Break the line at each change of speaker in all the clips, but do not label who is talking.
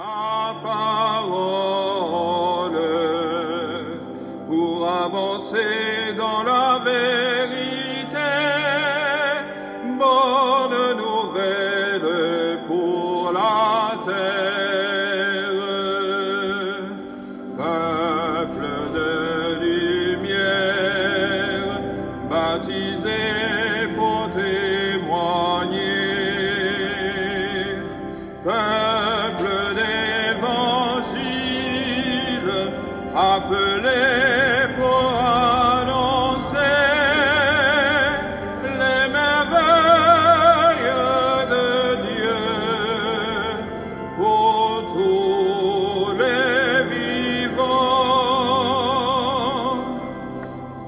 ta parole pour avancer dans la vérité. Bonne nouvelle pour la terre, peuple de lumière, baptisé pour témoigner, peuple d'évangile, appelé pour annoncer les merveilles de Dieu pour tous les vivants.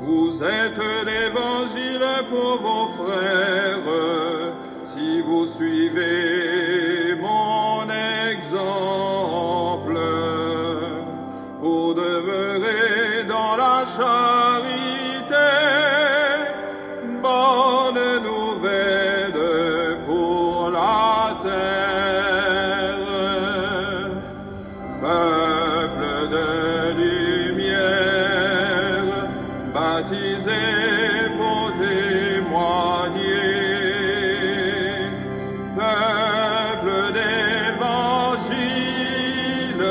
Vous êtes l'évangile pour vos frères, si vous suivez mon exemple, pour demeurer dans la charité. Bonne nouvelle pour la terre, peuple de lumière, baptisé pour témoigner, peuple d'évangile,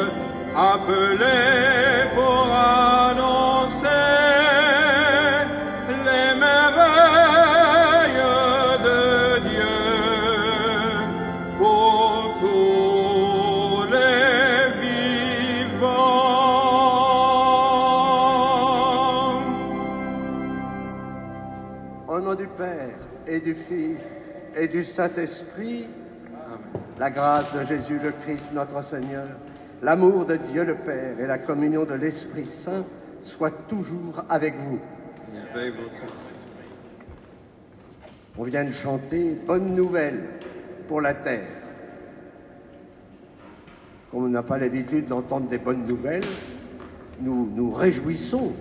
appelé pour annoncer les merveilles de Dieu pour tous les vivants.
Au nom du Père et du Fils et du Saint-Esprit, la grâce de Jésus le Christ notre Seigneur, l'amour de Dieu le Père et la communion de l'Esprit Saint soient toujours avec vous.
Avec votre esprit.
On vient de chanter « Bonne nouvelle pour la terre ». Comme on n'a pas l'habitude d'entendre des bonnes nouvelles, nous nous réjouissons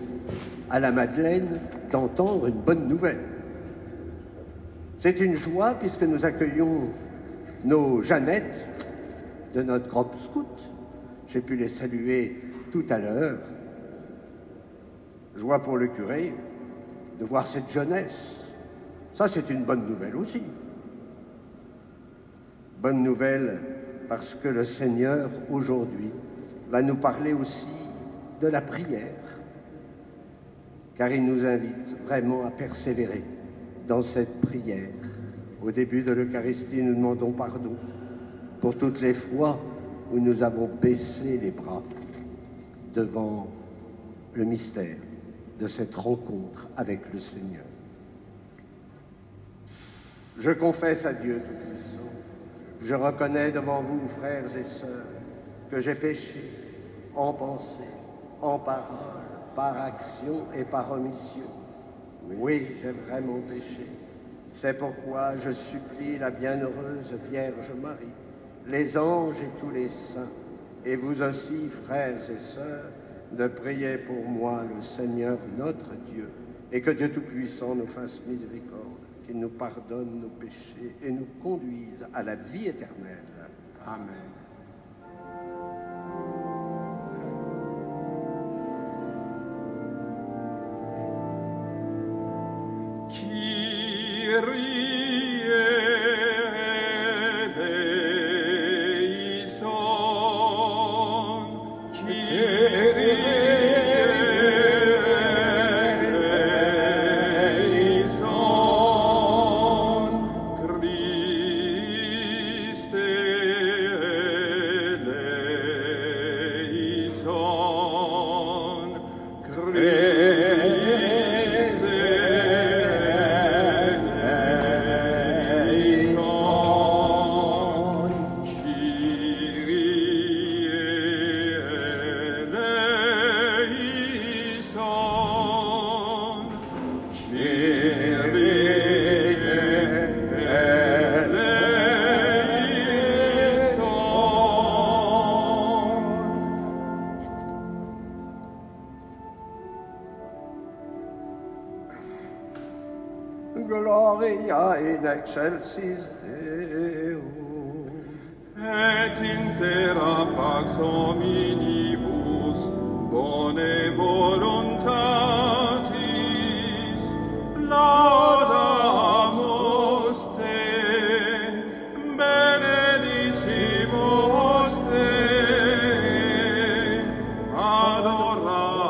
à la Madeleine d'entendre une bonne nouvelle. C'est une joie puisque nous accueillons nos Jeannettes de notre groupe scout. J'ai pu les saluer tout à l'heure. Joie pour le curé de voir cette jeunesse. Ça, c'est une bonne nouvelle aussi. Bonne nouvelle parce que le Seigneur, aujourd'hui, va nous parler aussi de la prière, car il nous invite vraiment à persévérer dans cette prière. Au début de l'Eucharistie, nous demandons pardon pour toutes les fois où nous avons baissé les bras devant le mystère de cette rencontre avec le Seigneur. Je confesse à Dieu Tout-Puissant, je reconnais devant vous, frères et sœurs, que j'ai péché en pensée, en parole, par action et par omission. Oui, j'ai vraiment péché. C'est pourquoi je supplie la bienheureuse Vierge Marie, les anges et tous les saints, et vous aussi, frères et sœurs, de prier pour moi le Seigneur notre Dieu, et que Dieu Tout-Puissant nous fasse miséricorde, qu'il nous pardonne nos péchés et nous conduise à la vie éternelle.
Amen.
Gloria in excelsis Deo.
et intera pax hominibus bone voluntatis laudamus te, benedicimus te, adoramus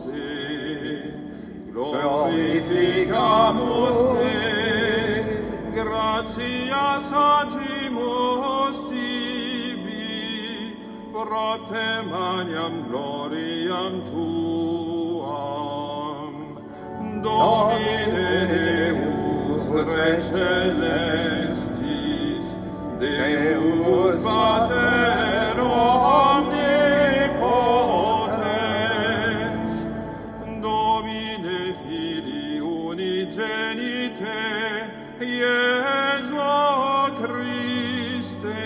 te, glorificamus te, gratias agimus tibi, propte maniam gloriam tuam. Domine Deus Rex celestis, Deus Pater omnipotens, Domine Filii unigenite, Iesu Christe,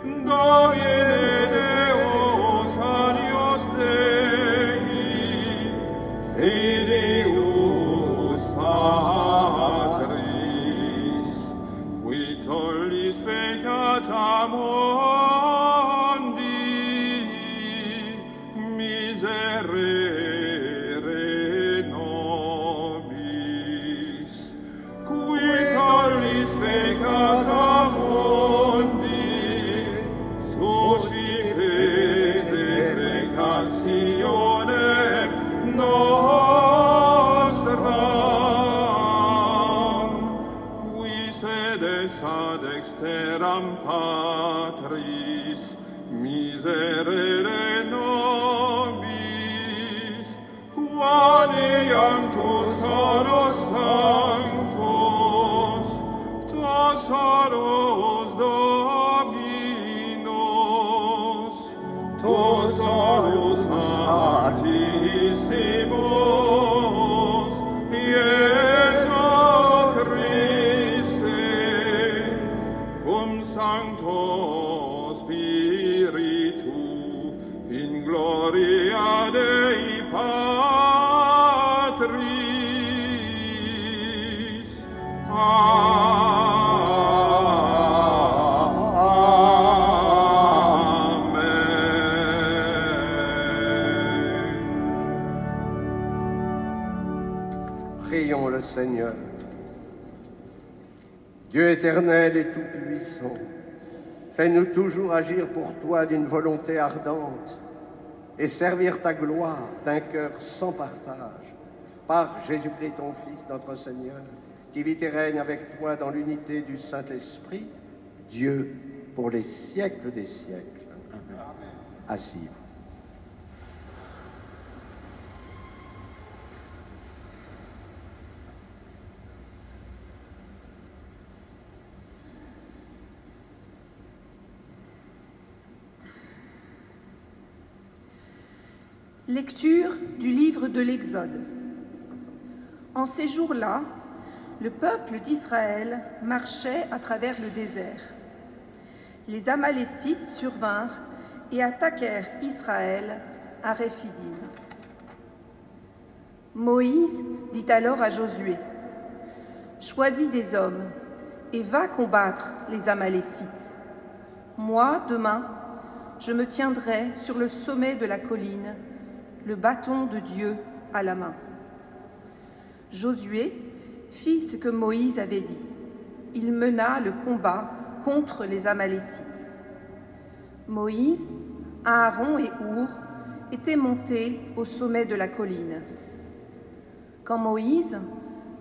Domine Deus alios Dei, Filius Patris, qui tollis peccata mundi, miserere nobis, qui tollis peccata mundi, suscipe deprecatione nostram, qui sedes ad exteram Patris, miserere nobis, quaniam tu soros sanctus, Tosaros Dominos, Tosaros Altissimus, Iesu Christe, cum Sancto Spiritu, in gloria Dei Patris.
Prions le Seigneur. Dieu éternel et tout-puissant, fais-nous toujours agir pour toi d'une volonté ardente et servir ta gloire d'un cœur sans partage, par Jésus-Christ ton Fils, notre Seigneur, qui vit et règne avec toi dans l'unité du Saint-Esprit, Dieu pour les siècles des siècles. Amen. Asseyez-vous.
Lecture du livre de l'Exode. En ces jours-là, le peuple d'Israël marchait à travers le désert. Les Amalécites survinrent et attaquèrent Israël à Réphidim. Moïse dit alors à Josué, « Choisis des hommes et va combattre les Amalécites. Moi, demain, je me tiendrai sur le sommet de la colline, le bâton de Dieu à la main. » Josué fit ce que Moïse avait dit. Il mena le combat contre les Amalécites. Moïse, Aaron et Our étaient montés au sommet de la colline. Quand Moïse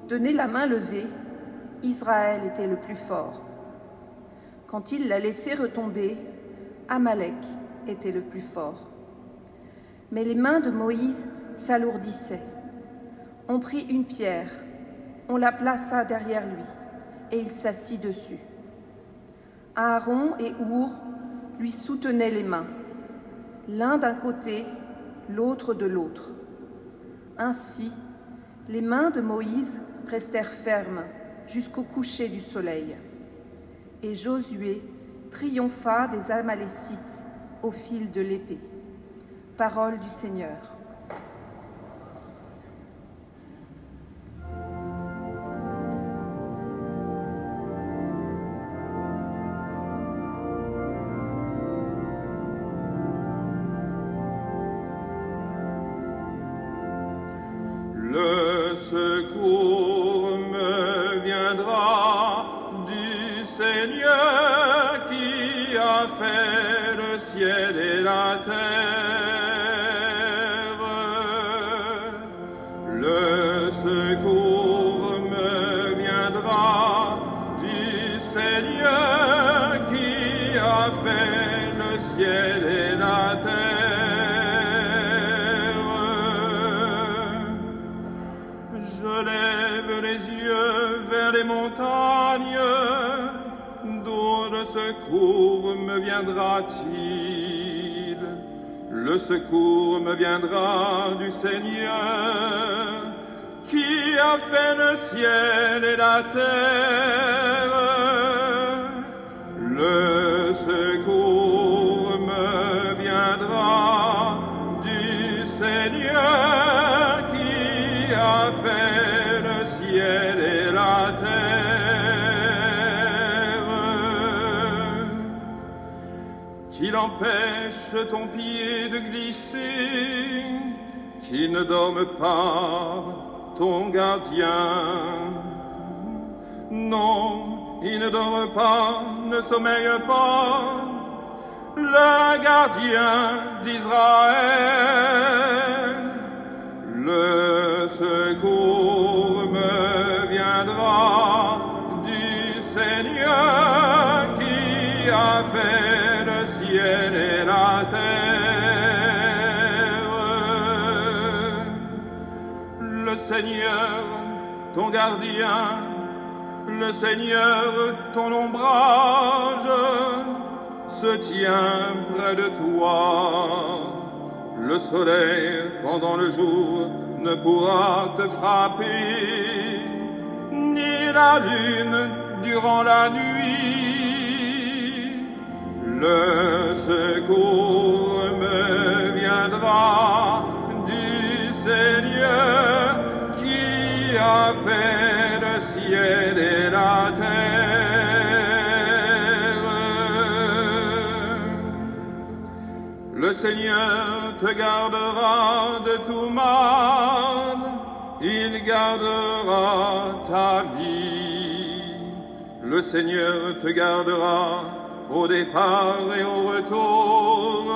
tenait la main levée, Israël était le plus fort. Quand il la laissait retomber, Amalek était le plus fort. Mais les mains de Moïse s'alourdissaient. On prit une pierre, on la plaça derrière lui, et il s'assit dessus. Aaron et Our lui soutenaient les mains, l'un d'un côté, l'autre de l'autre. Ainsi, les mains de Moïse restèrent fermes jusqu'au coucher du soleil. Et Josué triompha des Amalécites au fil de l'épée. Parole du Seigneur.
secours me viendra du Seigneur qui a fait le ciel et la terre. Le secours me viendra du Seigneur qui a fait le ciel et la terre. Je lève les yeux vers les montagnes, d'où le secours me viendra-t-il? Le secours me viendra du Seigneur qui a fait le ciel et la terre. Le secours me viendra du Seigneur qui a fait le ciel et la terre. Qu'il empêche ton pied de glisser, qu'il ne dorme pas ton gardien. Non, il ne dort pas, ne sommeille pas, le gardien d'Israël. Le secours me viendra du Seigneur qui a fait le ciel et la terre. Le Seigneur, ton gardien, le Seigneur, ton ombrage, se tient près de toi. Le soleil, pendant le jour, ne pourra te frapper, ni la lune durant la nuit. Le secours me viendra du Seigneur qui a fait le ciel et la terre. Le Seigneur te gardera de tout mal, il gardera ta vie. Le Seigneur te gardera au départ et au retour,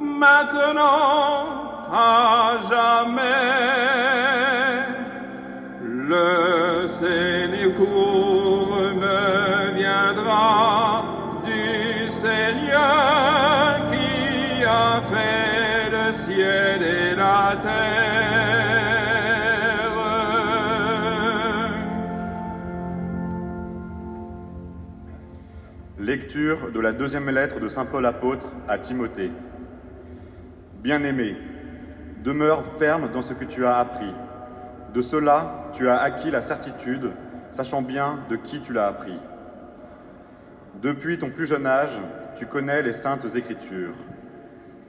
maintenant à jamais. Le secours me viendra du Seigneur qui a fait le ciel et la terre.
Lecture de la deuxième lettre de saint Paul apôtre à Timothée. Bien-aimé, demeure ferme dans ce que tu as appris. De cela, tu as acquis la certitude, sachant bien de qui tu l'as appris. Depuis ton plus jeune âge, tu connais les saintes Écritures.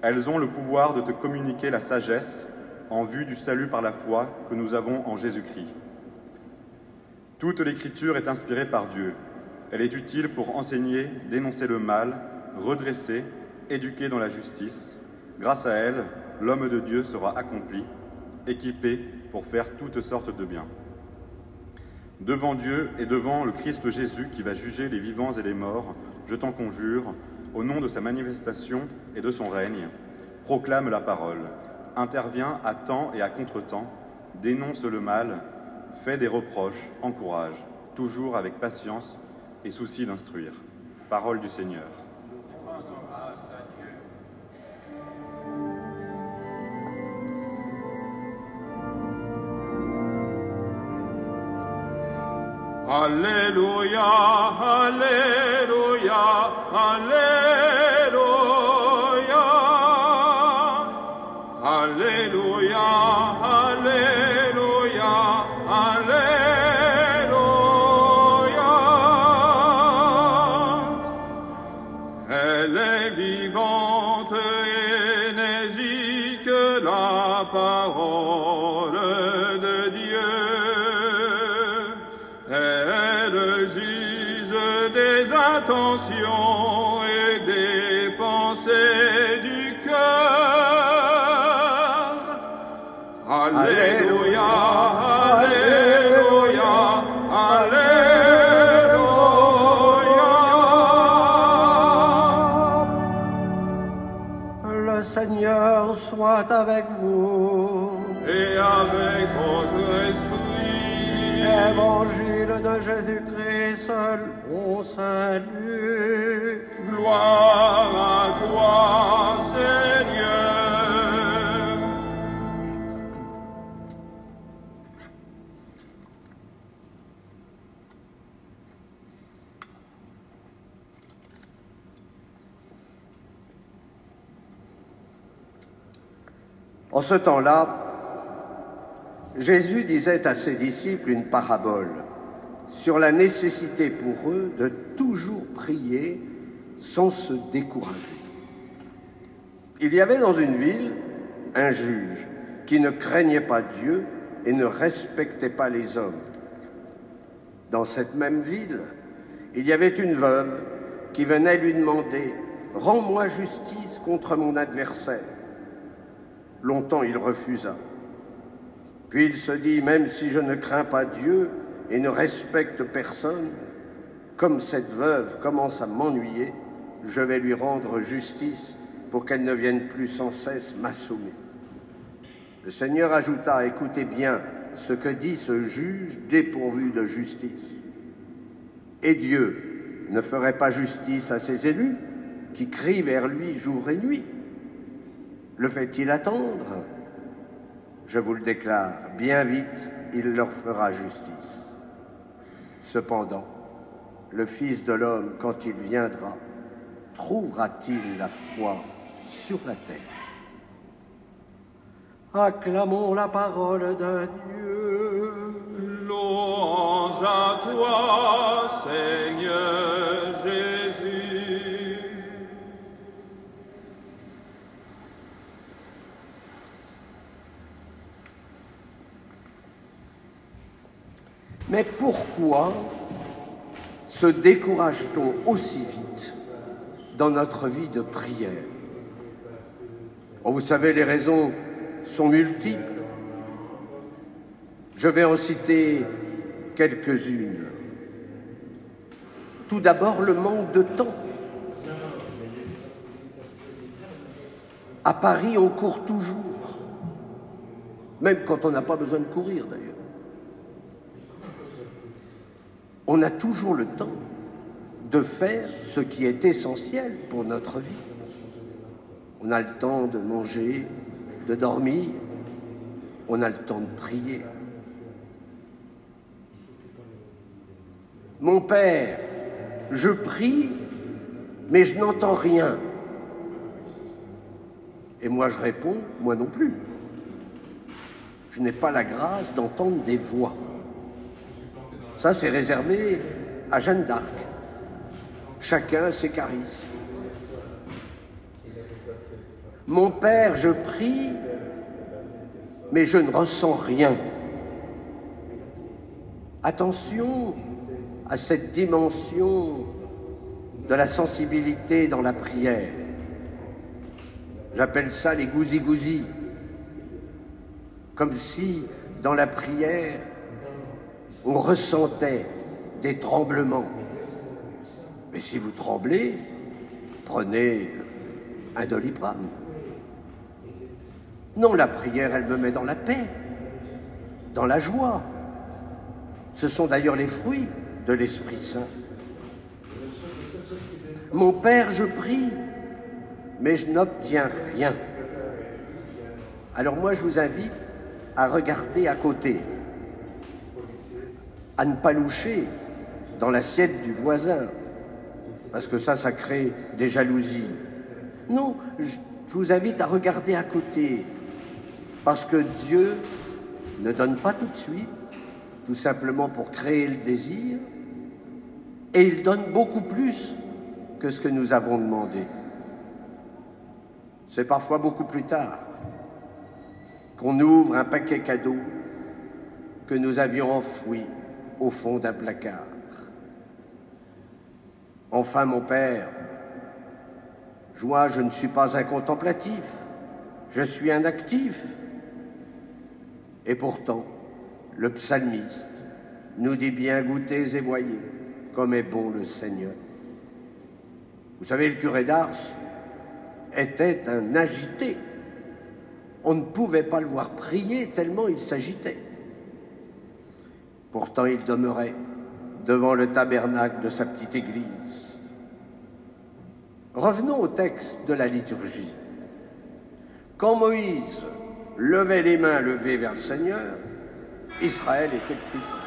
Elles ont le pouvoir de te communiquer la sagesse en vue du salut par la foi que nous avons en Jésus-Christ. Toute l'Écriture est inspirée par Dieu. Elle est utile pour enseigner, dénoncer le mal, redresser, éduquer dans la justice. Grâce à elle, l'homme de Dieu sera accompli, équipé pour faire toutes sortes de bien. Devant Dieu et devant le Christ Jésus qui va juger les vivants et les morts, je t'en conjure, au nom de sa manifestation et de son règne, proclame la parole, interviens à temps et à contre-temps, dénonce le mal, fais des reproches, encourage, toujours avec patience et souci d'instruire. Parole du Seigneur.
Alléluia, Alléluia, Alléluia, Alléluia, Alléluia, Alléluia. Elle est vivante et énergique, la parole de Dieu. Elle juge des intentions et des pensées du cœur. Alléluia,
Seigneur soit avec vous.
Et avec votre esprit.
Évangile de Jésus-Christ selon saint Luc.
Gloire à toi, Seigneur.
En ce temps-là, Jésus disait à ses disciples une parabole sur la nécessité pour eux de toujours prier sans se décourager. Il y avait dans une ville un juge qui ne craignait pas Dieu et ne respectait pas les hommes. Dans cette même ville, il y avait une veuve qui venait lui demander « Rends-moi justice contre mon adversaire ». Longtemps, il refusa. Puis il se dit, même si je ne crains pas Dieu et ne respecte personne, comme cette veuve commence à m'ennuyer, je vais lui rendre justice pour qu'elle ne vienne plus sans cesse m'assommer. Le Seigneur ajouta, écoutez bien ce que dit ce juge dépourvu de justice. Et Dieu ne ferait pas justice à ses élus qui crient vers lui jour et nuit? Le fait-il attendre? Je vous le déclare, bien vite, il leur fera justice. Cependant, le Fils de l'homme, quand il viendra, trouvera-t-il la foi sur la terre? Acclamons la parole de Dieu.
Louange à toi, Seigneur Jésus.
Mais pourquoi se décourage-t-on aussi vite dans notre vie de prière? Oh, vous savez, les raisons sont multiples. Je vais en citer quelques-unes. Tout d'abord, le manque de temps. À Paris, on court toujours, même quand on n'a pas besoin de courir d'ailleurs. On a toujours le temps de faire ce qui est essentiel pour notre vie. On a le temps de manger, de dormir, on a le temps de prier. Mon père, je prie, mais je n'entends rien. Et moi je réponds, moi non plus. Je n'ai pas la grâce d'entendre des voix. Ça, c'est réservé à Jeanne d'Arc. Chacun a ses charismes. Mon père, je prie, mais je ne ressens rien. Attention à cette dimension de la sensibilité dans la prière. J'appelle ça les gousi-gousi. Comme si, dans la prière, on ressentait des tremblements. Mais si vous tremblez, prenez un Doliprane. Non, la prière, elle me met dans la paix, dans la joie. Ce sont d'ailleurs les fruits de l'Esprit Saint. Mon Père, je prie, mais je n'obtiens rien. Alors moi, je vous invite à regarder à côté, à ne pas loucher dans l'assiette du voisin, parce que ça crée des jalousies. Non, je vous invite à regarder à côté, parce que Dieu ne donne pas tout de suite, tout simplement pour créer le désir, et il donne beaucoup plus que ce que nous avons demandé. C'est parfois beaucoup plus tard qu'on ouvre un paquet cadeau que nous avions enfoui au fond d'un placard. Enfin, mon Père, moi, je ne suis pas un contemplatif, je suis un actif. Et pourtant, le psalmiste nous dit bien, goûtez et voyez comme est bon le Seigneur. Vous savez, le curé d'Ars était un agité. On ne pouvait pas le voir prier tellement il s'agitait. Pourtant, il demeurait devant le tabernacle de sa petite église. Revenons au texte de la liturgie. Quand Moïse levait les mains levées vers le Seigneur, Israël était le plus fort.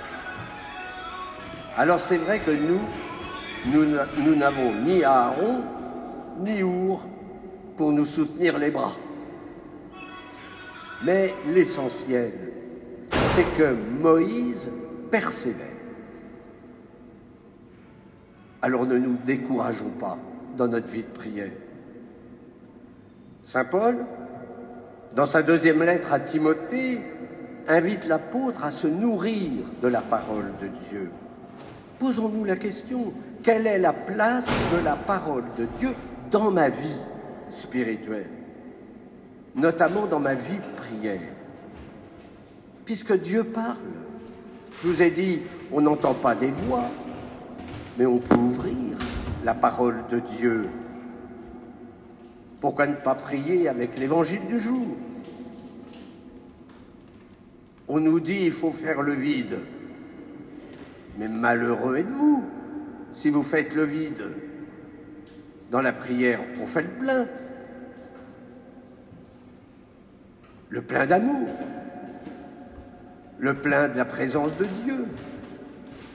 Alors c'est vrai que nous n'avons ni Aaron ni Our pour nous soutenir les bras. Mais l'essentiel, c'est que Moïse persévère. Alors ne nous décourageons pas dans notre vie de prière. Saint Paul, dans sa deuxième lettre à Timothée, invite l'apôtre à se nourrir de la parole de Dieu. Posons-nous la question, quelle est la place de la parole de Dieu dans ma vie spirituelle, notamment dans ma vie de prière? Puisque Dieu parle, je vous ai dit, on n'entend pas des voix, mais on peut ouvrir la parole de Dieu. Pourquoi ne pas prier avec l'évangile du jour? On nous dit il faut faire le vide. Mais malheureux êtes-vous si vous faites le vide. Dans la prière, on fait le plein. Le plein d'amour. Le plein de la présence de Dieu.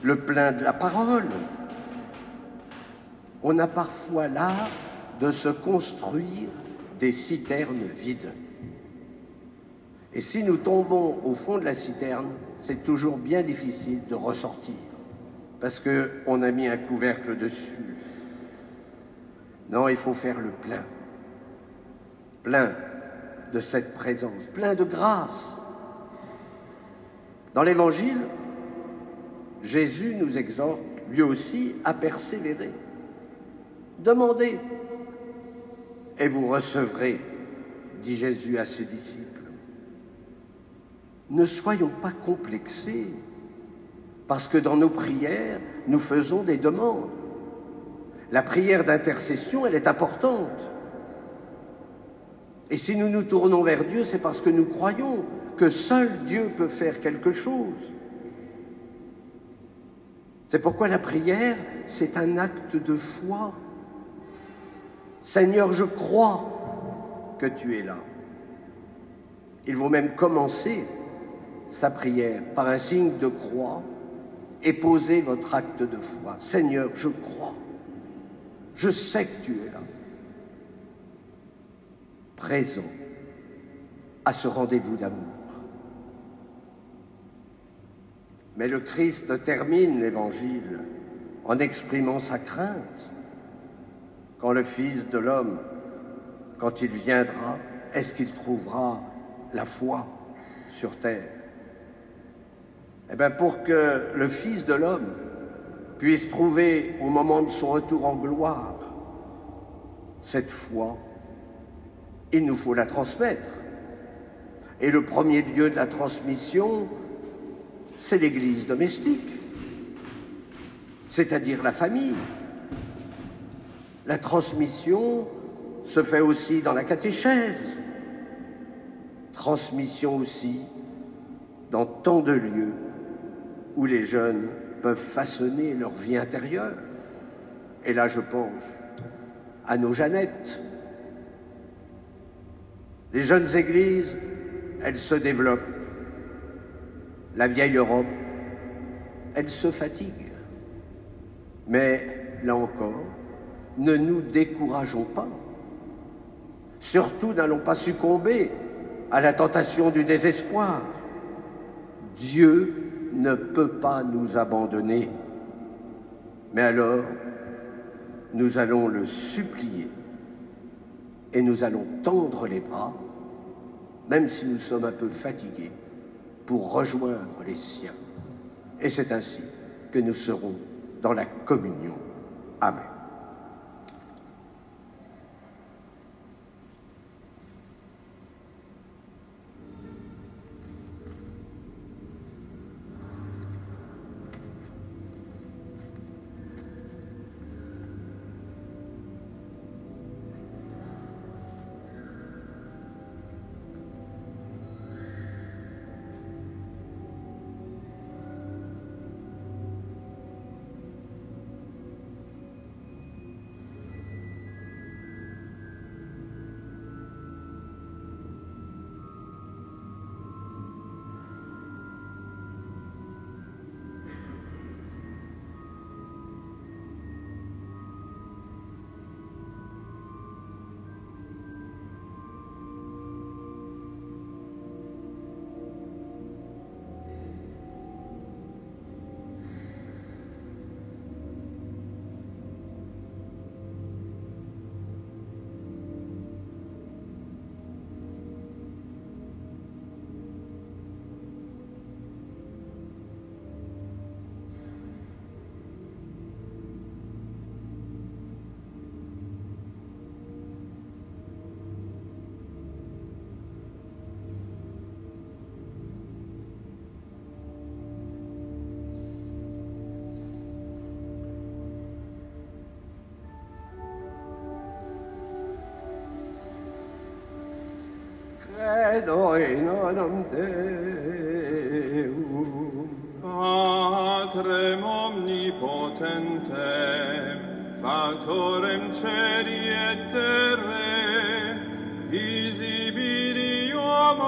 Le plein de la parole. On a parfois l'art de se construire des citernes vides. Et si nous tombons au fond de la citerne, c'est toujours bien difficile de ressortir, parce qu'on a mis un couvercle dessus. Non, il faut faire le plein. Plein de cette présence, plein de grâce. Dans l'Évangile, Jésus nous exhorte, lui aussi, à persévérer. Demandez, et vous recevrez, dit Jésus à ses disciples. Ne soyons pas complexés, parce que dans nos prières, nous faisons des demandes. La prière d'intercession, elle est importante. Et si nous nous tournons vers Dieu, c'est parce que nous croyons que seul Dieu peut faire quelque chose. C'est pourquoi la prière, c'est un acte de foi. Seigneur, je crois que tu es là. Il vaut même commencer sa prière par un signe de croix et poser votre acte de foi. Seigneur, je crois. Je sais que tu es là. Présent à ce rendez-vous d'amour. Mais le Christ termine l'Évangile en exprimant sa crainte. Quand le Fils de l'homme, quand il viendra, est-ce qu'il trouvera la foi sur terre? Eh bien, pour que le Fils de l'homme puisse trouver au moment de son retour en gloire cette foi, il nous faut la transmettre. Et le premier lieu de la transmission, c'est l'Église domestique, c'est-à-dire la famille. La transmission se fait aussi dans la catéchèse, transmission aussi dans tant de lieux où les jeunes peuvent façonner leur vie intérieure. Et là, je pense à nos Jeannettes. Les jeunes églises, elles se développent. La vieille Europe, elle se fatigue. Mais là encore, ne nous décourageons pas. Surtout, n'allons pas succomber à la tentation du désespoir. Dieu ne peut pas nous abandonner. Mais alors, nous allons le supplier et nous allons tendre les bras, même si nous sommes un peu fatigués, pour rejoindre les siens. Et c'est ainsi que nous serons dans la communion. Amen. credo in onum Deum.
Patrem omnipotentem, factorem celi et terrae, visibilium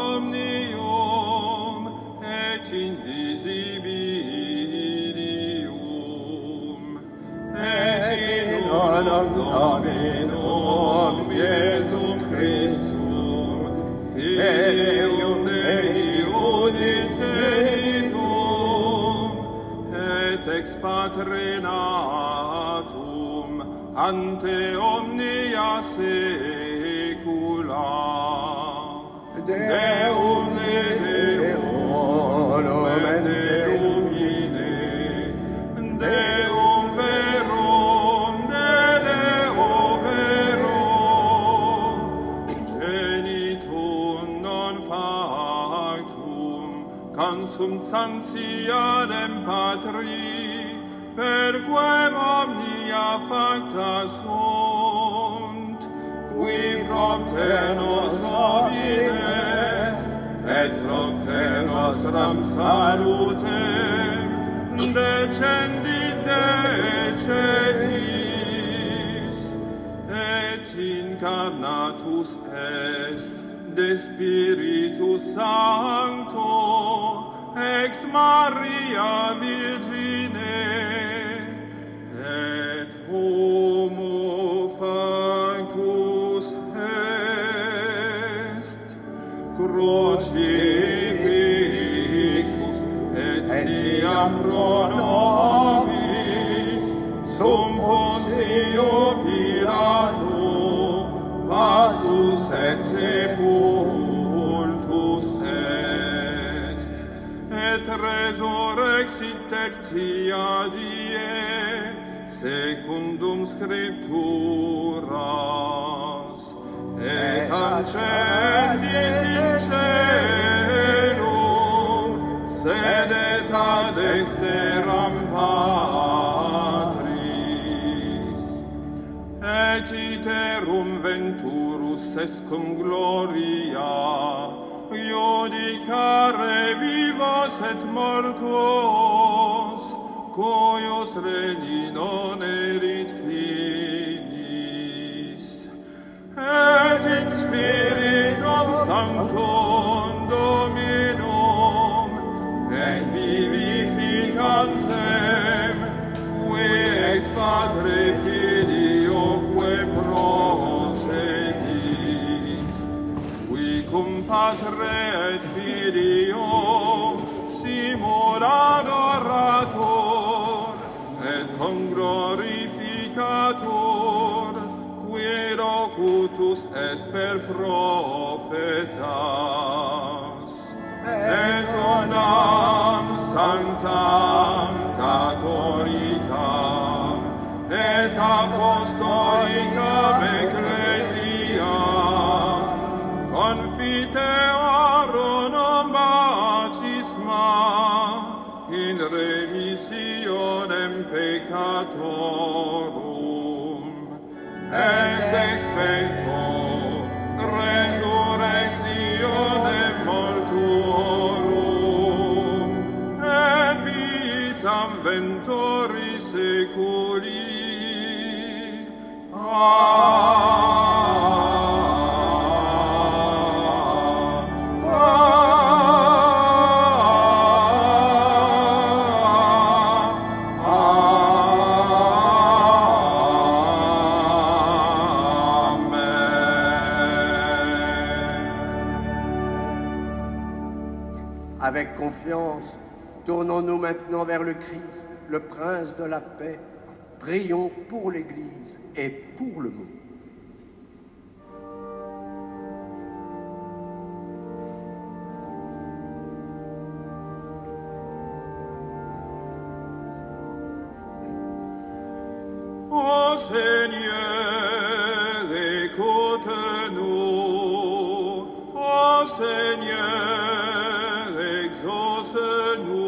omnium et invisibilium, et in honor Dominum Iesum Christum, Filium Dei unigenitum, et ex Patre natum ante omnia saecula. Deum ne Deum et Deum ine, Deum verum de Deo vero, genitum non factum, consubstantialem Patri, per quem omnia facta sunt, qui propter nos homines, et propter nostram salutem, descendit decendis, et incarnatus est de Spiritus Sancto, ex Maria Virgine, et homo factus est, crucifixus et siam pro nobis, sum Pontio Pilato, passus et sepultus est, et resurrexit tertia die, secundum Scripturas, et ascendit in caelum, sedet ad exteram Patris, et iterum venturus est cum gloria, iudicare vivos et mortuos, cuius regni non erit finis, et in Spiritum Sanctum Dominum, et vivificantem, qui ex Patre Filioque procedit, qui cum Patre et Filio simul adorator, et conglorificator, qui locutus est per prophetas, et onam sanctam catholicam, et apostolicam ecclesiam, confiteorum baptisma, in remissionem peccatorum, et expecto resurrectionem mortuorum, et vitam ventori seculi.
Avec confiance, tournons-nous maintenant vers le Christ, le Prince de la paix. Prions pour l'Église et pour le monde.
Ô Seigneur, écoute-nous. Ô Seigneur, exauce-nous.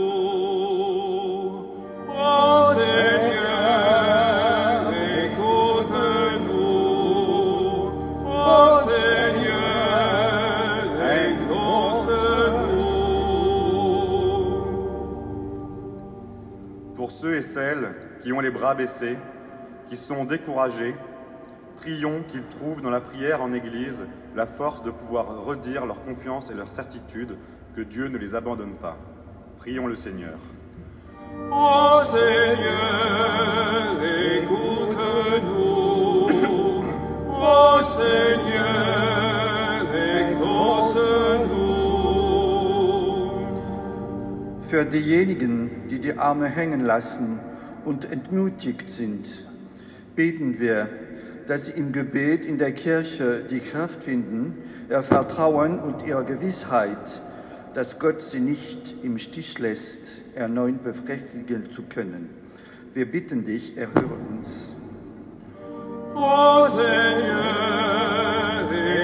Ô Seigneur, écoute-nous. Ô Seigneur,
celles qui ont les bras baissés, qui sont découragées, prions qu'ils trouvent dans la prière en Église la force de pouvoir redire leur confiance et leur certitude que Dieu ne les abandonne pas. Prions le Seigneur.
Ô Seigneur, écoute-nous. Ô Seigneur, exauce-nous.
Für diejenigen, die die Arme hängen lassen und entmutigt sind, beten wir, dass sie im Gebet in der Kirche die Kraft finden, ihr Vertrauen und ihre Gewissheit, dass Gott sie nicht im Stich lässt, erneut befriedigen zu können. Wir bitten dich, erhöre uns.
Ô Seigneur,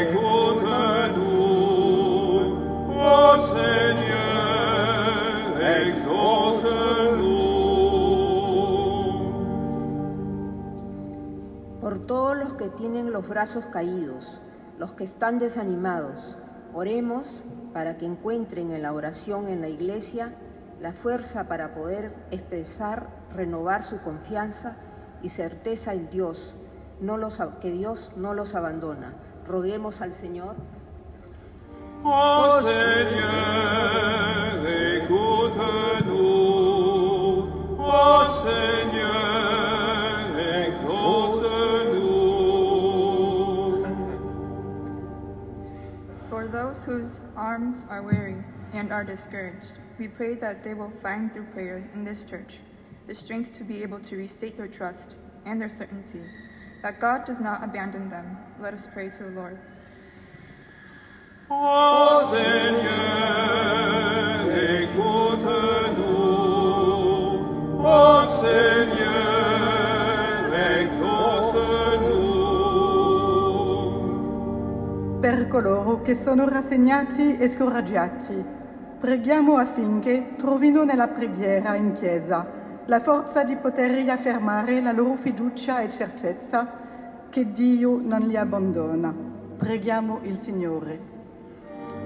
écoute-nous. Ô Seigneur, exauce-nous.
Por todos los que tienen los brazos caídos, los que están desanimados, oremos para que encuentren en la oración en la iglesia la fuerza para poder expresar, renovar su confianza y certeza en Dios, que Dios no los abandona. Roguemos al Señor.
Ô Seigneur, écoute-nous. Ô Seigneur, exauce-nous.
For those whose arms are weary and are discouraged, we pray that they will find through prayer in this church the strength to be able to restate their trust and their certainty that God does not abandon them. Let us pray to the Lord.
Ô Seigneur, écoute-nous. Ô Seigneur, exauce-nous.
Per coloro che sono rassegnati e scoraggiati, preghiamo affinché trovino nella preghiera in chiesa la forza di poter riaffermare la loro fiducia e certezza che Dio non li abbandona. Preghiamo il Signore.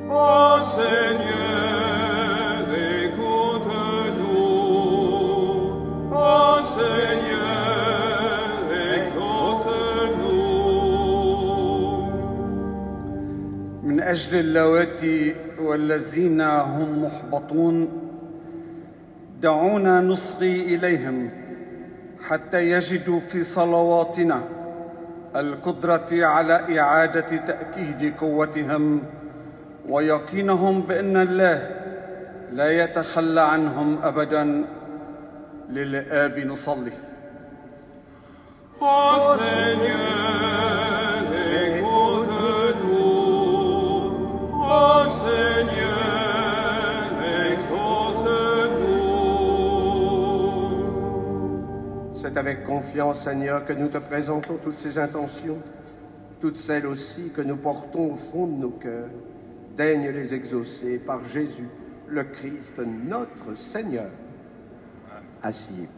Ô Seigneur, écoute-nous. Ô Seigneur, exauce-nous.
من أجل اللواتي والذين هم محبطون دعونا نصغي إليهم حتى يجدوا في صلواتنا القدرة على إعادة تأكيد قوتهم ويقينهم بأن الله لا يتخلى عنهم أبداً. للآب نصلي.
Ô Seigneur, écoute-nous. Ô Seigneur, exauce-nous.
C'est avec confiance, Seigneur, que nous te présentons toutes ces intentions, toutes celles aussi que nous portons au fond de nos cœurs. Daigne les exaucer par Jésus, le Christ, notre Seigneur. Asseyez-vous.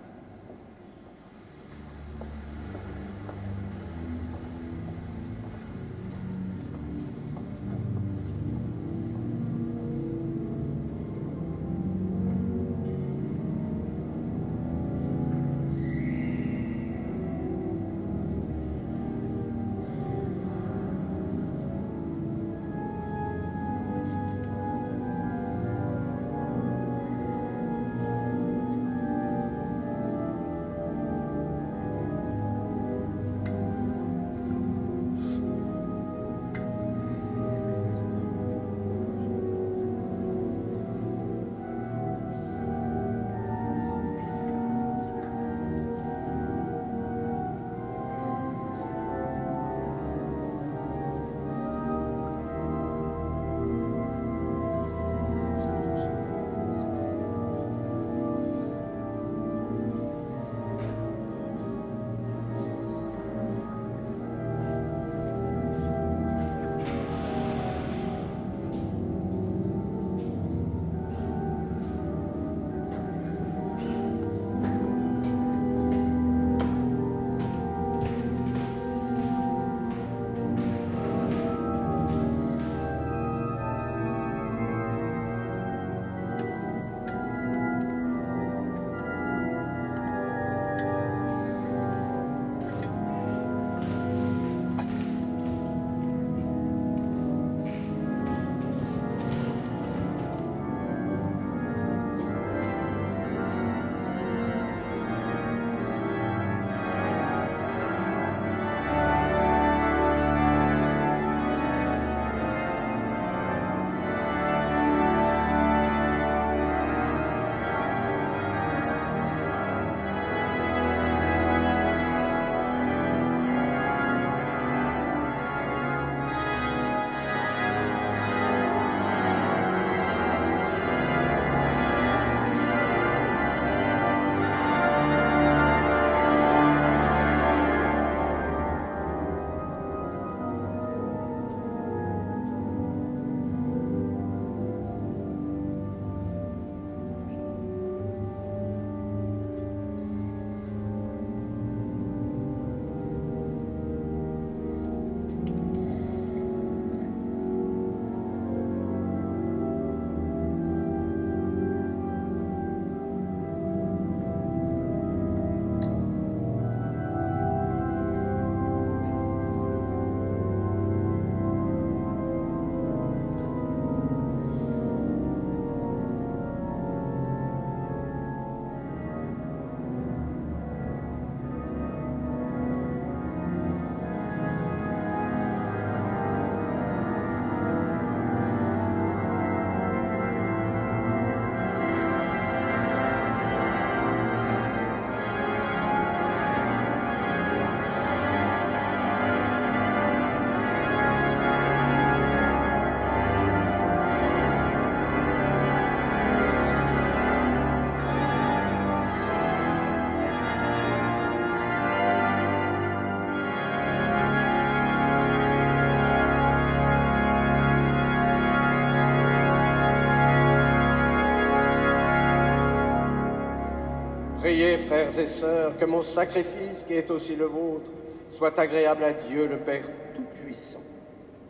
Priez, frères et sœurs, que mon sacrifice, qui est aussi le vôtre, soit agréable à Dieu le Père Tout-Puissant.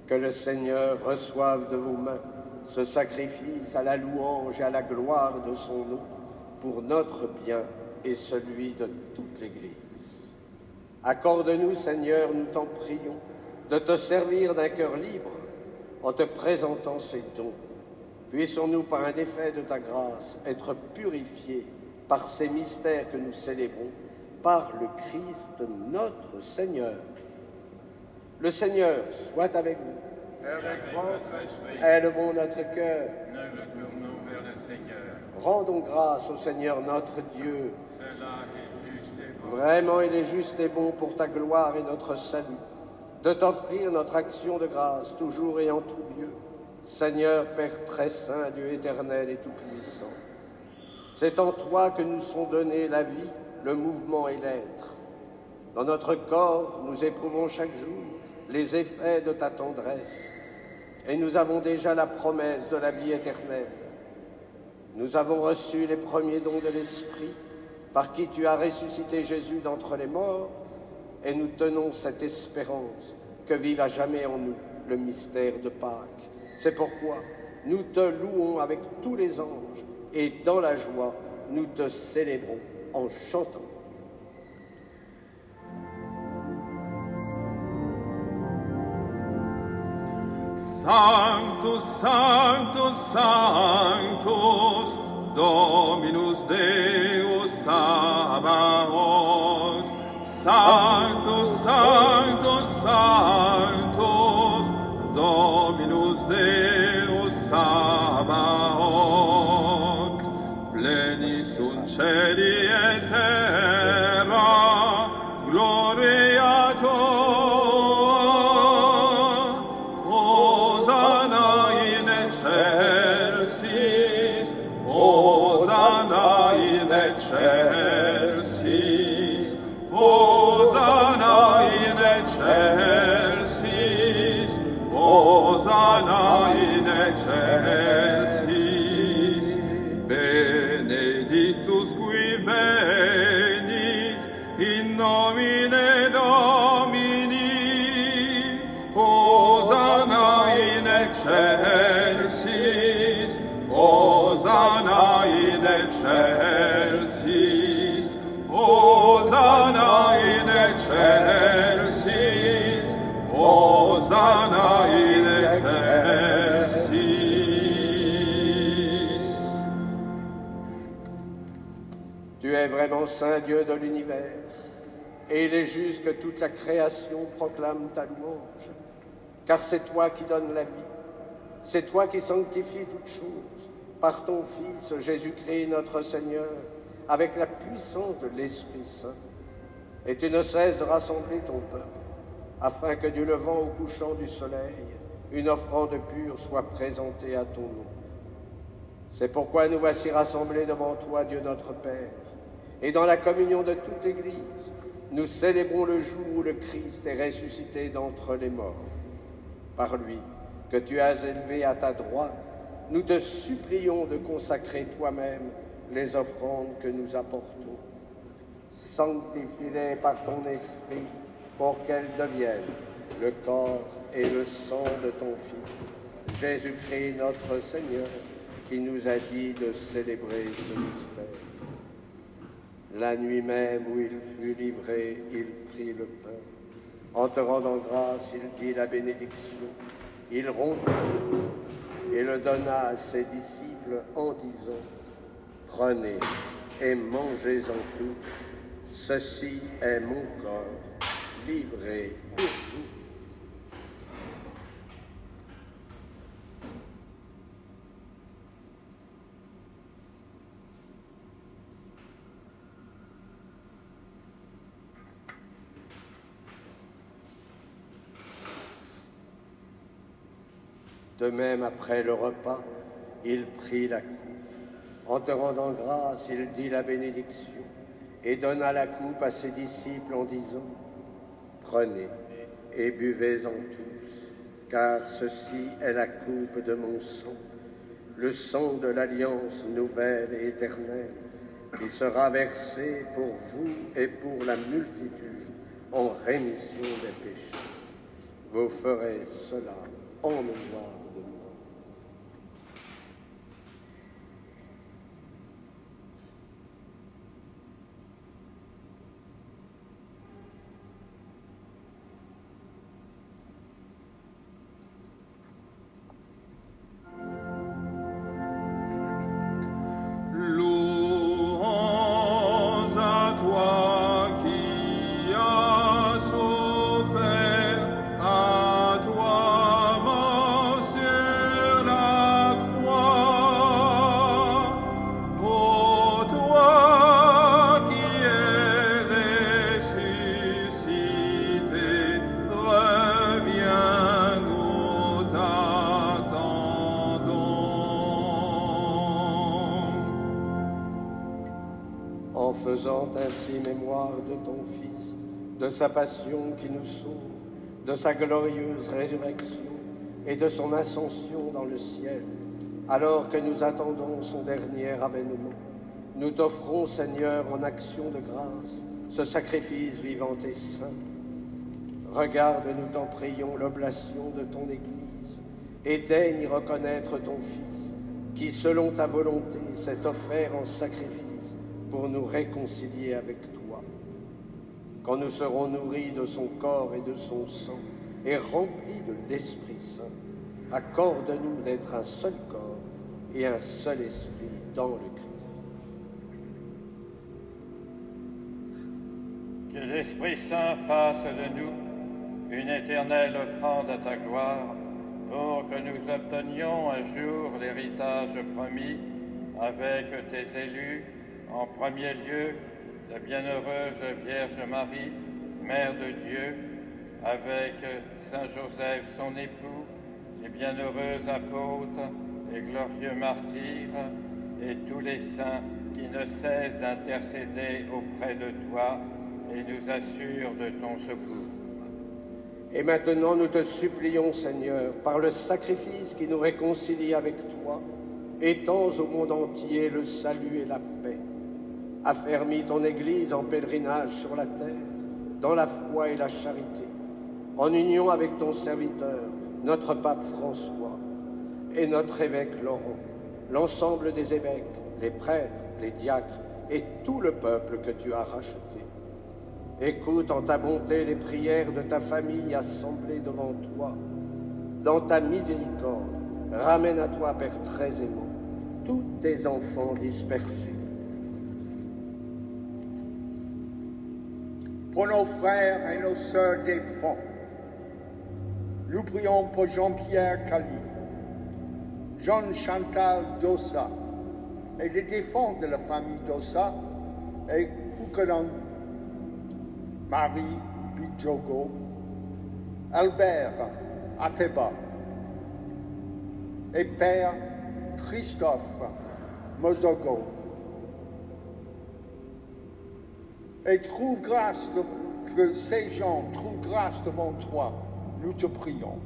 Que le Seigneur reçoive de vos mains ce sacrifice à la louange et à la gloire de son nom, pour notre bien et celui de toute l'Église. Accorde-nous, Seigneur, nous t'en prions, de te servir d'un cœur libre en te présentant ces dons. Puissons-nous, par un effet de ta grâce, être purifiés par ces mystères que nous célébrons, par le Christ notre Seigneur. Le Seigneur soit avec vous.
Avec votre esprit.
Élevons notre cœur.
Nous le tournons vers le Seigneur.
Rendons grâce au Seigneur notre Dieu.
Cela est juste et bon.
Vraiment, il est juste et bon pour ta gloire et notre salut, de t'offrir notre action de grâce, toujours et en tout lieu. Seigneur, Père très saint, Dieu éternel et tout-puissant, c'est en toi que nous sont donnés la vie, le mouvement et l'être. Dans notre corps, nous éprouvons chaque jour les effets de ta tendresse, et nous avons déjà la promesse de la vie éternelle. Nous avons reçu les premiers dons de l'Esprit, par qui tu as ressuscité Jésus d'entre les morts, et nous tenons cette espérance que vive à jamais en nous le mystère de Pâques. C'est pourquoi nous te louons avec tous les anges, et dans la joie, nous te célébrons en chantant.
Sanctus, Sanctus, Sanctus, Dominus Deus Sabaoth. Sanctus, Sanctus, Sanctus, Dominus Deus Sabaoth. Pleni sunt celi et terra, gloria tua. Hosanna in excelsis, Hosanna in excelsis, Hosanna in excelsis. Benedictus qui venit in nomine Domini, Hosanna in excelsis, Hosanna in excelsis, Hosanna in excelsis, Hosanna in excelsis.
Tu es vraiment Saint Dieu de l'univers, et il est juste que toute la création proclame ta louange, car c'est toi qui donnes la vie, c'est toi qui sanctifies toutes choses, par ton Fils Jésus-Christ notre Seigneur, avec la puissance de l'Esprit Saint. Et tu ne cesses de rassembler ton peuple, afin que du levant au couchant du soleil, une offrande pure soit présentée à ton nom. C'est pourquoi nous voici rassemblés devant toi, Dieu notre Père, et dans la communion de toute l'Église, nous célébrons le jour où le Christ est ressuscité d'entre les morts. Par lui, que tu as élevé à ta droite, nous te supplions de consacrer toi-même les offrandes que nous apportons. Sanctifie-les par ton esprit pour qu'elles deviennent le corps et le sang de ton Fils, Jésus-Christ notre Seigneur, qui nous a dit de célébrer ce mystère. La nuit même où il fut livré, il prit le pain. En te rendant grâce, il dit la bénédiction. Il rompit et le donna à ses disciples en disant: prenez et mangez-en tous, ceci est mon corps, livré pour vous. De même, après le repas, il prit la coupe. En te rendant grâce, il dit la bénédiction et donna la coupe à ses disciples en disant: prenez et buvez-en tous, car ceci est la coupe de mon sang, le sang de l'alliance nouvelle et éternelle, qui sera versé pour vous et pour la multitude en rémission des péchés. Vous ferez cela en mémoire de moi. Faisant ainsi mémoire de ton Fils, de sa passion qui nous sauve, de sa glorieuse résurrection et de son ascension dans le ciel, alors que nous attendons son dernier avènement, nous t'offrons, Seigneur, en action de grâce, ce sacrifice vivant et saint. Regarde, nous t'en prions, l'oblation de ton Église, et daigne reconnaître ton Fils, qui, selon ta volonté, s'est offert en sacrifice pour nous réconcilier avec toi. Quand nous serons nourris de son corps et de son sang et remplis de l'Esprit Saint, accorde-nous d'être un seul corps et un seul esprit dans le Christ.
Que l'Esprit Saint fasse de nous une éternelle offrande à ta gloire, pour que nous obtenions un jour l'héritage promis avec tes élus, en premier lieu, la bienheureuse Vierge Marie, Mère de Dieu, avec Saint Joseph, son époux, les bienheureux apôtres, les glorieux martyrs, et tous les saints qui ne cessent d'intercéder auprès de toi et nous assurent de ton secours.
Et maintenant, nous te supplions, Seigneur, par le sacrifice qui nous réconcilie avec toi, étends au monde entier le salut et la paix. Affermis ton Église en pèlerinage sur la terre, dans la foi et la charité, en union avec ton serviteur, notre pape François, et notre évêque Laurent, l'ensemble des évêques, les prêtres, les diacres et tout le peuple que tu as racheté. Écoute en ta bonté les prières de ta famille assemblée devant toi. Dans ta miséricorde, ramène à toi, Père très aimant, tous tes enfants dispersés.
Pour nos frères et nos sœurs défunts, nous prions pour Jean-Pierre Cali, Jean-Chantal Dossa et les défunts de la famille Dossa et Oukaran, Marie Bidjogo, Albert Ateba et Père Christophe Mozogo. Et trouve grâce, que ces gens trouvent grâce devant toi, nous te prions.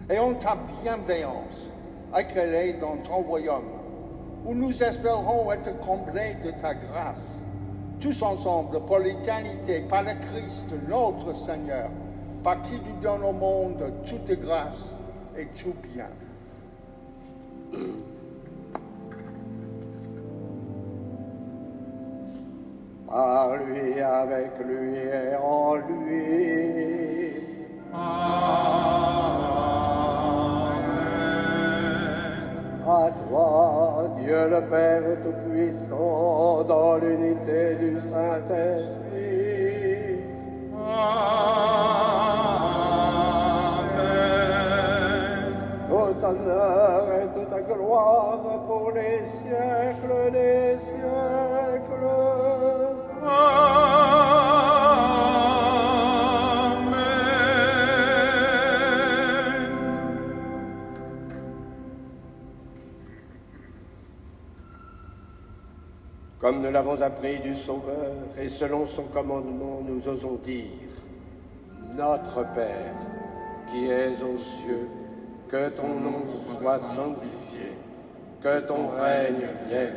Et en ta bienveillance, accueille dans ton royaume, où nous espérons être comblés de ta grâce, tous ensemble pour l'éternité, par le Christ, notre Seigneur, par qui nous donne au monde toute grâce et tout bien.
Par lui, avec lui et en lui.
Amen.
À toi, Dieu le Père Tout-Puissant, dans l'unité du Saint-Esprit.
Amen.
Tout honneur et toute gloire pour les siècles des siècles.
Amen.
Comme nous l'avons appris du Sauveur, et selon son commandement, nous osons dire: Notre Père, qui es aux cieux, que ton nom soit sanctifié, que ton règne vienne,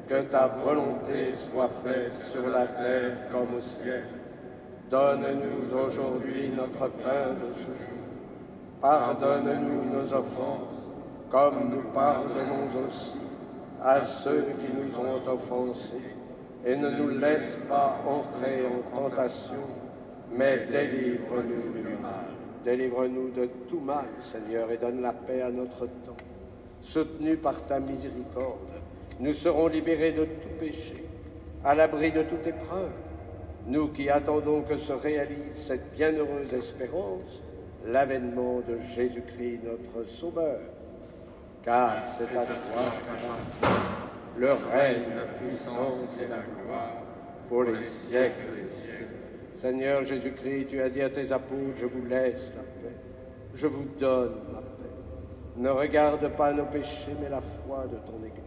Que ta volonté soit faite sur la terre comme au ciel. Donne-nous aujourd'hui notre pain de ce jour. Pardonne-nous nos offenses, comme nous pardonnons aussi à ceux qui nous ont offensés. Et ne nous laisse pas entrer en tentation, mais délivre-nous du mal. Délivre-nous de tout mal, Seigneur, et donne la paix à notre temps. Soutenus par ta miséricorde, nous serons libérés de tout péché, à l'abri de toute épreuve. Nous qui attendons que se réalise cette bienheureuse espérance, l'avènement de Jésus-Christ, notre Sauveur. Car c'est à toi le règne, la puissance et la gloire pour les siècles des siècles. Seigneur Jésus-Christ, tu as dit à tes apôtres, je vous laisse la paix, je vous donne ma paix. Ne regarde pas nos péchés, mais la foi de ton Église.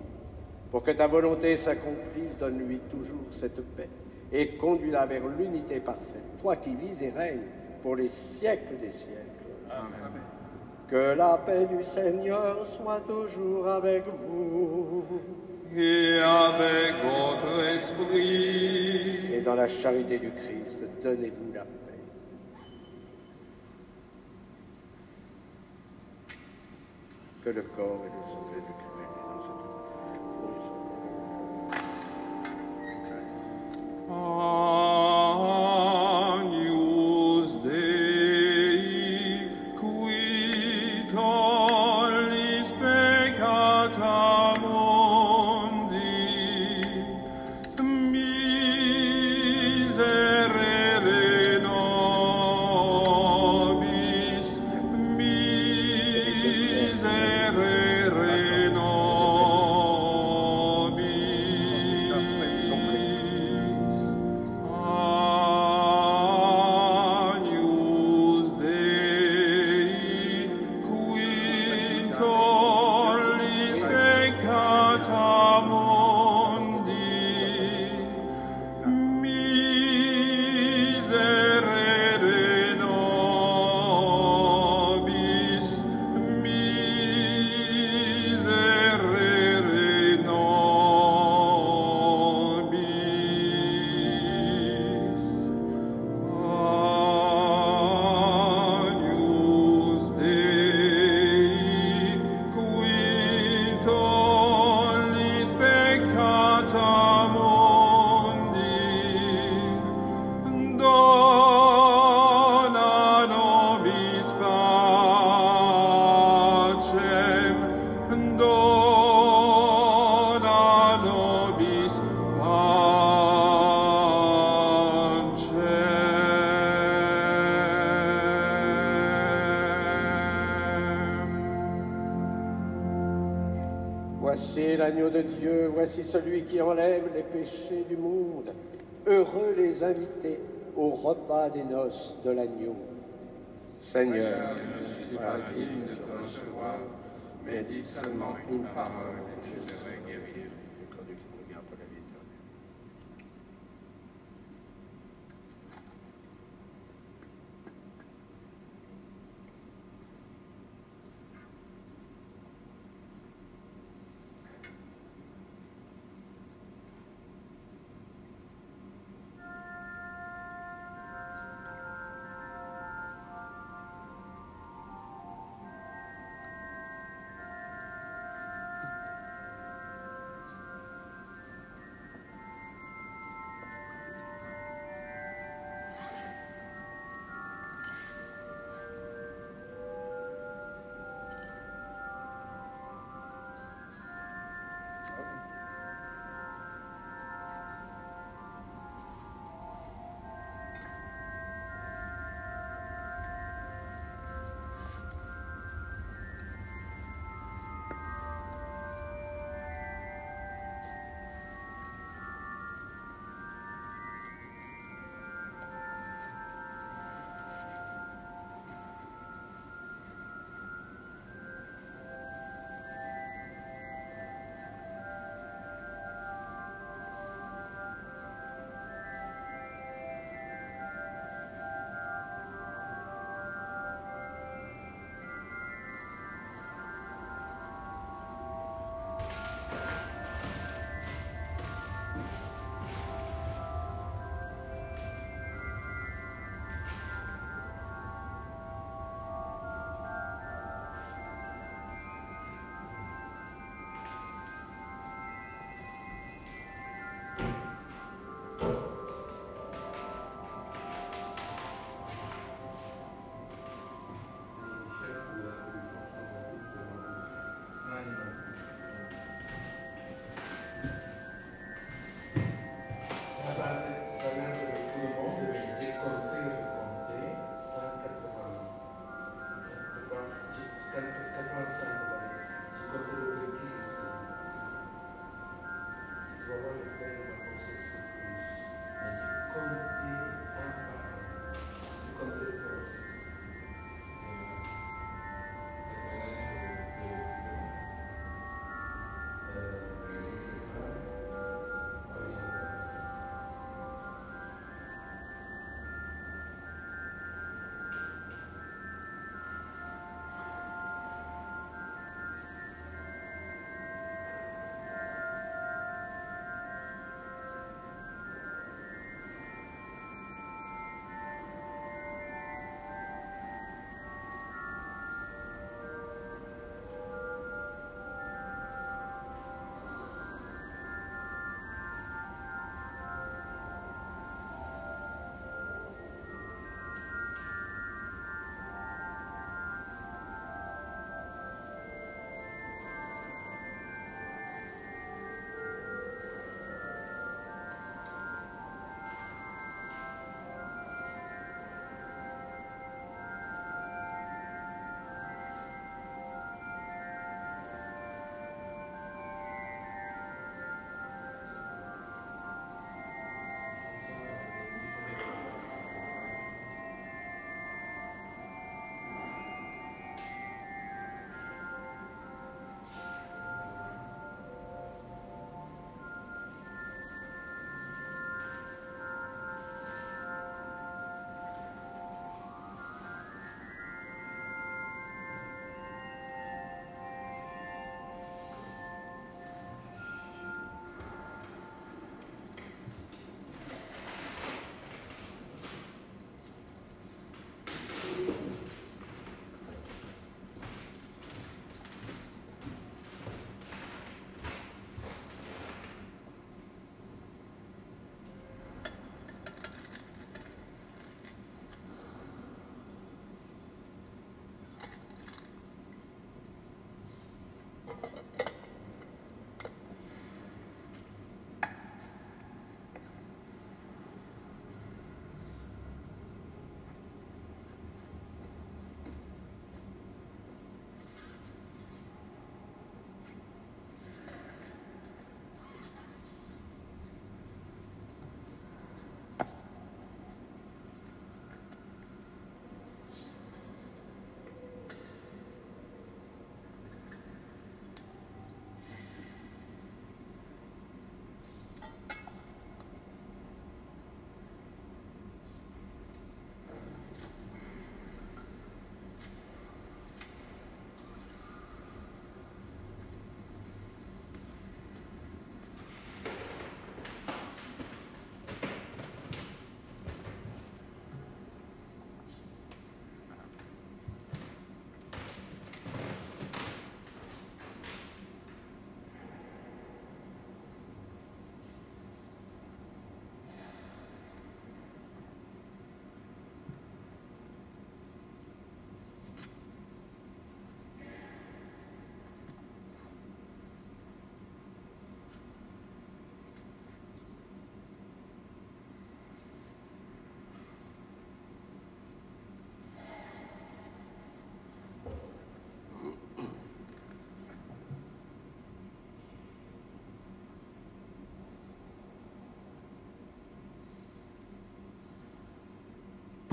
Pour que ta volonté s'accomplisse, donne-lui toujours cette paix et conduis-la vers l'unité parfaite, toi qui vis et règnes pour les siècles des siècles. Amen. Que la paix du Seigneur soit toujours avec vous.
Et avec votre esprit.
Et dans la charité du Christ, donnez-vous la paix. Que le corps et le sang de Jésus-Christ
Agnus Dei, qui tollis peccata mundi, miserere nobis, miserere nobis. Agnus Dei, qui tollis peccata mundi, miserere nobis, miserere nobis. Agnus Dei, qui tollis peccata mundi, dona nobis pacem, dona nobis pacem.
Voici l'agneau de Dieu, voici celui qui enlève les péchés du monde. Heureux les invités au repas des noces de l'agneau. Seigneur,
Je ne suis pas digne de te recevoir, mais dis seulement une parole et je serai guéri.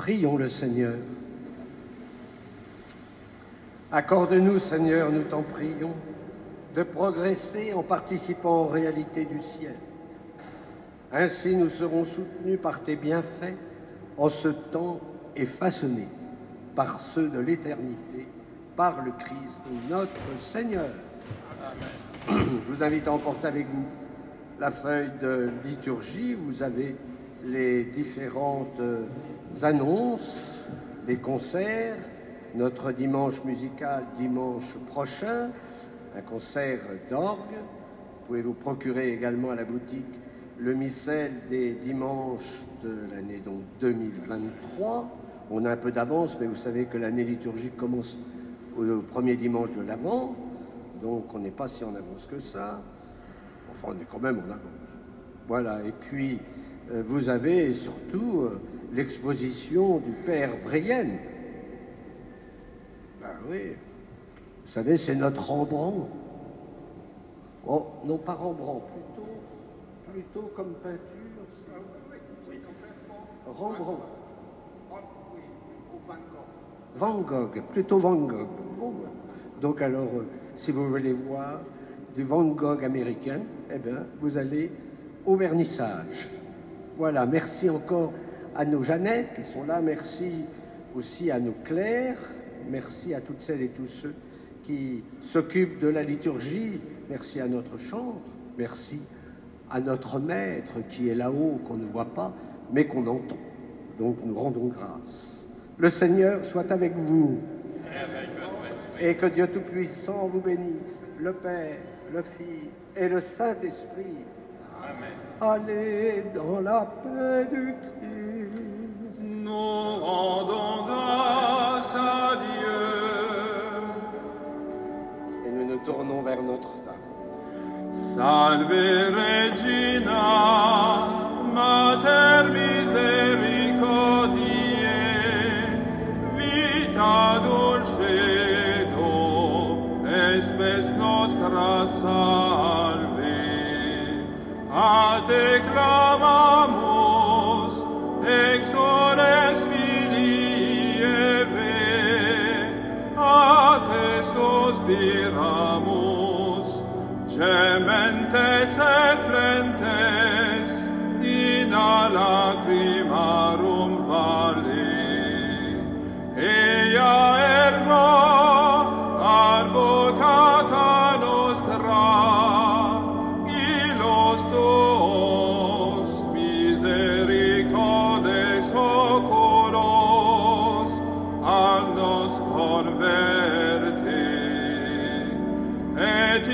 Prions le Seigneur. Accorde-nous, Seigneur, nous t'en prions, de progresser en participant aux réalités du ciel. Ainsi nous serons soutenus par tes bienfaits en ce temps et façonnés par ceux de l'éternité, par le Christ, notre Seigneur. Amen. Je vous invite à emporter avec vous la feuille de liturgie. Vous avez les différentes annonces, les concerts, notre dimanche musical dimanche prochain, un concert d'orgue. Vous pouvez vous procurer également à la boutique le missel des dimanches de l'année donc 2023. On a un peu d'avance, mais vous savez que l'année liturgique commence au premier dimanche de l'Avent, donc on n'est pas si en avance que ça. Enfin, on est quand même en avance. Voilà, et puis vous avez surtout l'exposition du Père Brienne. Ben oui, vous savez, c'est notre Rembrandt. Oh, non pas Rembrandt, plutôt comme peinture.
Oui, complètement.
Rembrandt.
Oui, ou Van Gogh.
Van Gogh, plutôt Van Gogh. Bon, donc alors, si vous voulez voir du Van Gogh américain, eh bien, vous allez au vernissage. Voilà, merci encore à nos Jeannettes qui sont là, merci aussi à nos Claires, merci à toutes celles et tous ceux qui s'occupent de la liturgie, merci à notre chantre, merci à notre maître qui est là-haut, qu'on ne voit pas, mais qu'on entend. Donc nous rendons grâce. Le Seigneur soit avec vous et que Dieu Tout-Puissant vous bénisse, le Père, le Fils et le Saint-Esprit.
Amen.
Allez dans la paix du Christ.
Nous rendons grâce à Dieu.
Et nous nous tournons vers Notre-Dame.
Salve Regina, Mater misericordiae, vita dulcedo, espes nostra salve. A te clamamus, exores filii Eve, a te suspiramus, gementes et flentes, in a lacrimarum valle. Ea ergo advocata nostra, illos tuos misericordes oculos, a nos converte. Et